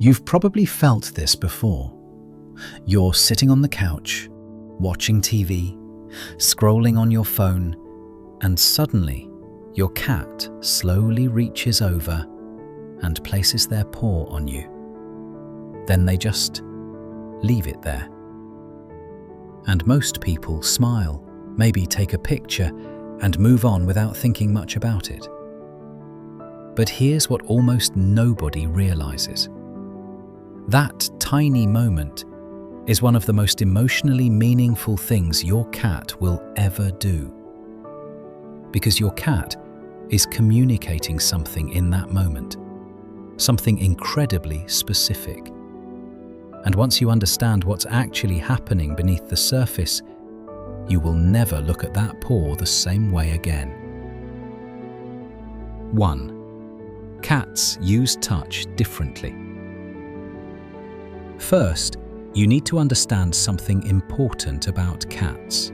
You've probably felt this before. You're sitting on the couch, watching TV, scrolling on your phone, and suddenly your cat slowly reaches over and places their paw on you. Then they just leave it there. And most people smile, maybe take a picture, and move on without thinking much about it. But here's what almost nobody realizes. That tiny moment is one of the most emotionally meaningful things your cat will ever do. Because your cat is communicating something in that moment, something incredibly specific. And once you understand what's actually happening beneath the surface, you will never look at that paw the same way again. 1. Cats use touch differently. First, you need to understand something important about cats.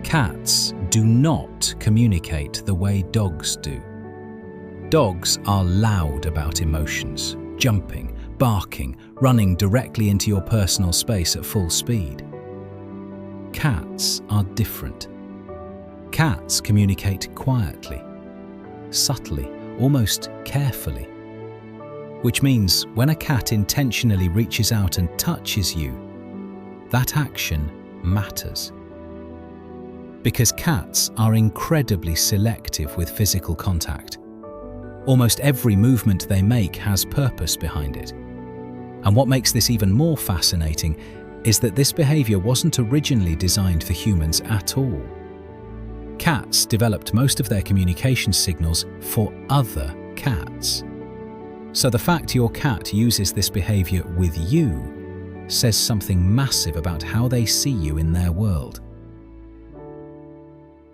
Cats do not communicate the way dogs do. Dogs are loud about emotions, jumping, barking, running directly into your personal space at full speed. Cats are different. Cats communicate quietly, subtly, almost carefully. Which means when a cat intentionally reaches out and touches you, that action matters. Because cats are incredibly selective with physical contact. Almost every movement they make has purpose behind it. And what makes this even more fascinating is that this behavior wasn't originally designed for humans at all. Cats developed most of their communication signals for other cats. So the fact your cat uses this behavior with you says something massive about how they see you in their world.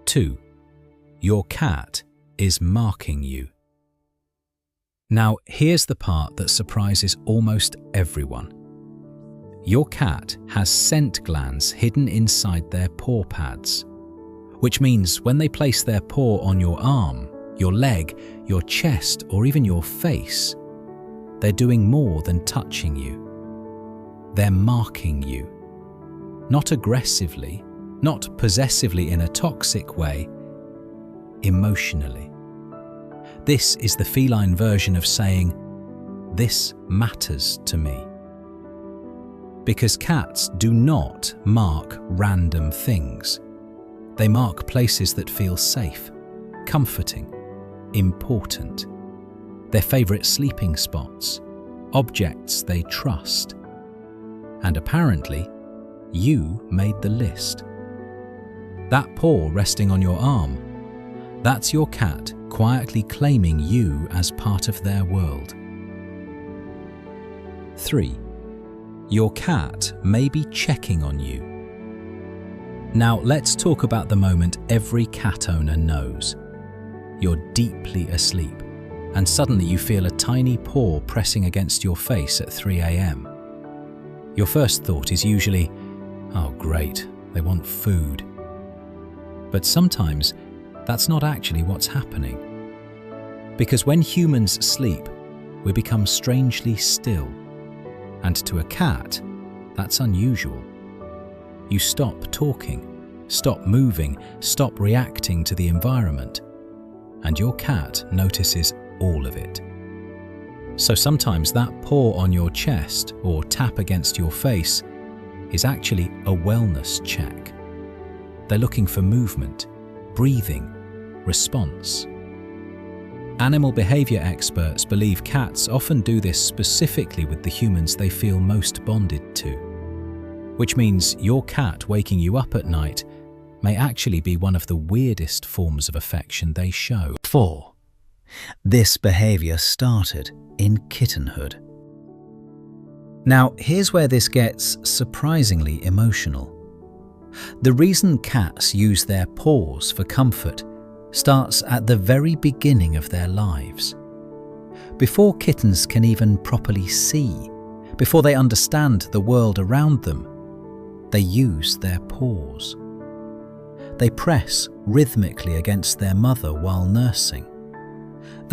2. Your cat is marking you. Now, here's the part that surprises almost everyone. Your cat has scent glands hidden inside their paw pads, which means when they place their paw on your arm, your leg, your chest, or even your face, they're doing more than touching you. They're marking you. Not aggressively, not possessively in a toxic way, emotionally. This is the feline version of saying, "This matters to me." Because cats do not mark random things. They mark places that feel safe, comforting, important. Their favorite sleeping spots, objects they trust. And apparently, you made the list. That paw resting on your arm, that's your cat quietly claiming you as part of their world. 3. Your cat may be checking on you. Now let's talk about the moment every cat owner knows. You're deeply asleep, and suddenly you feel a tiny paw pressing against your face at 3 a.m. Your first thought is usually, "Oh great, they want food." But sometimes that's not actually what's happening. Because when humans sleep, we become strangely still. And to a cat, that's unusual. You stop talking, stop moving, stop reacting to the environment, and your cat notices all of it. So sometimes that paw on your chest or tap against your face is actually a wellness check. They're looking for movement, breathing, response. Animal behavior experts believe cats often do this specifically with the humans they feel most bonded to, which means your cat waking you up at night may actually be one of the weirdest forms of affection they show. 4. This behavior started in kittenhood. Now, here's where this gets surprisingly emotional. The reason cats use their paws for comfort starts at the very beginning of their lives. Before kittens can even properly see, before they understand the world around them, they use their paws. They press rhythmically against their mother while nursing.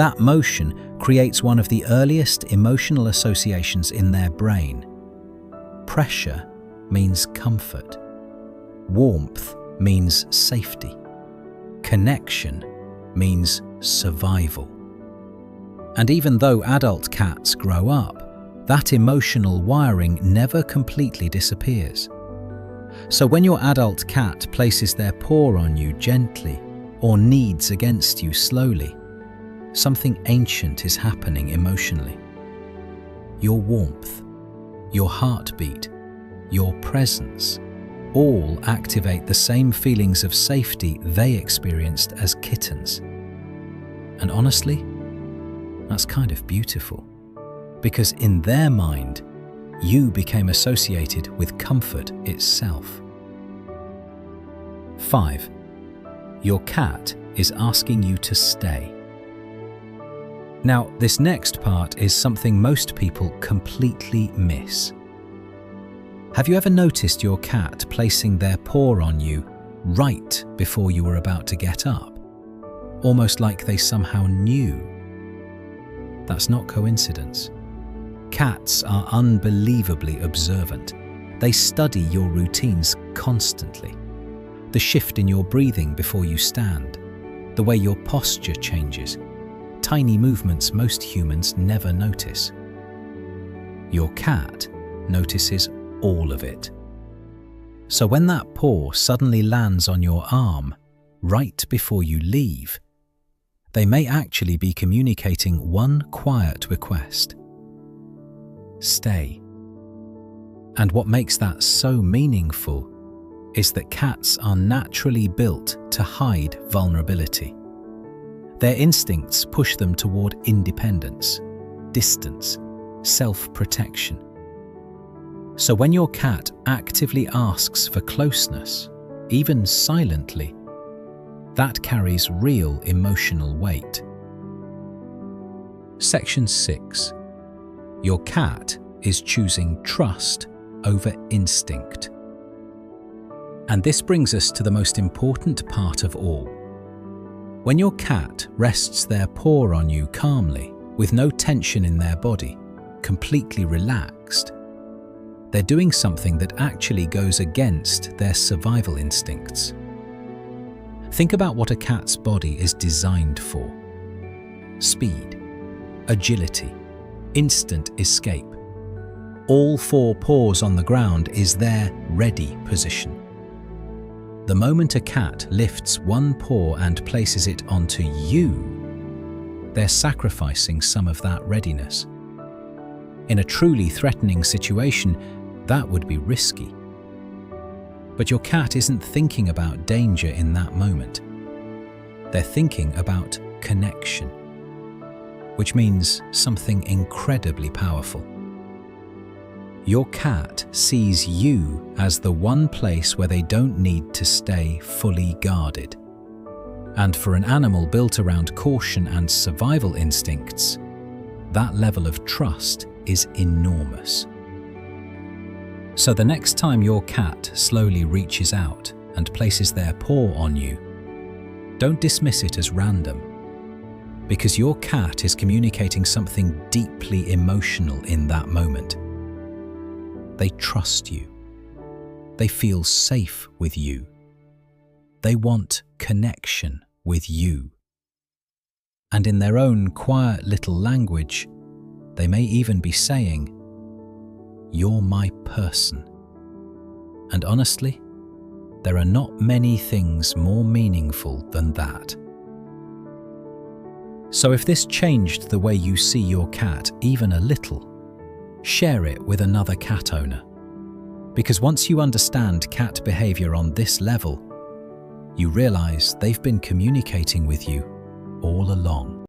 That motion creates one of the earliest emotional associations in their brain. Pressure means comfort. Warmth means safety. Connection means survival. And even though adult cats grow up, that emotional wiring never completely disappears. So when your adult cat places their paw on you gently or kneads against you slowly, something ancient is happening emotionally. Your warmth, your heartbeat, your presence all activate the same feelings of safety they experienced as kittens. And honestly, that's kind of beautiful, because in their mind, you became associated with comfort itself. 5. Your cat is asking you to stay. Now, this next part is something most people completely miss. Have you ever noticed your cat placing their paw on you right before you were about to get up? Almost like they somehow knew. That's not coincidence. Cats are unbelievably observant. They study your routines constantly. The shift in your breathing before you stand, the way your posture changes, tiny movements most humans never notice. Your cat notices all of it. So when that paw suddenly lands on your arm right before you leave, they may actually be communicating one quiet request: stay. And what makes that so meaningful is that cats are naturally built to hide vulnerability. Their instincts push them toward independence, distance, self-protection. So when your cat actively asks for closeness, even silently, that carries real emotional weight. Section 6. Your cat is choosing trust over instinct. And this brings us to the most important part of all. When your cat rests their paw on you calmly, with no tension in their body, completely relaxed, they're doing something that actually goes against their survival instincts. Think about what a cat's body is designed for: speed, agility, instant escape. All 4 paws on the ground is their ready position. The moment a cat lifts one paw and places it onto you, they're sacrificing some of that readiness. In a truly threatening situation, that would be risky. But your cat isn't thinking about danger in that moment. They're thinking about connection, which means something incredibly powerful. Your cat sees you as the one place where they don't need to stay fully guarded. And for an animal built around caution and survival instincts, that level of trust is enormous. So the next time your cat slowly reaches out and places their paw on you, don't dismiss it as random, because your cat is communicating something deeply emotional in that moment. They trust you. They feel safe with you. They want connection with you. And in their own quiet little language, they may even be saying, "You're my person." And honestly, there are not many things more meaningful than that. So if this changed the way you see your cat even a little, share it with another cat owner. Because once you understand cat behavior on this level, you realize they've been communicating with you all along.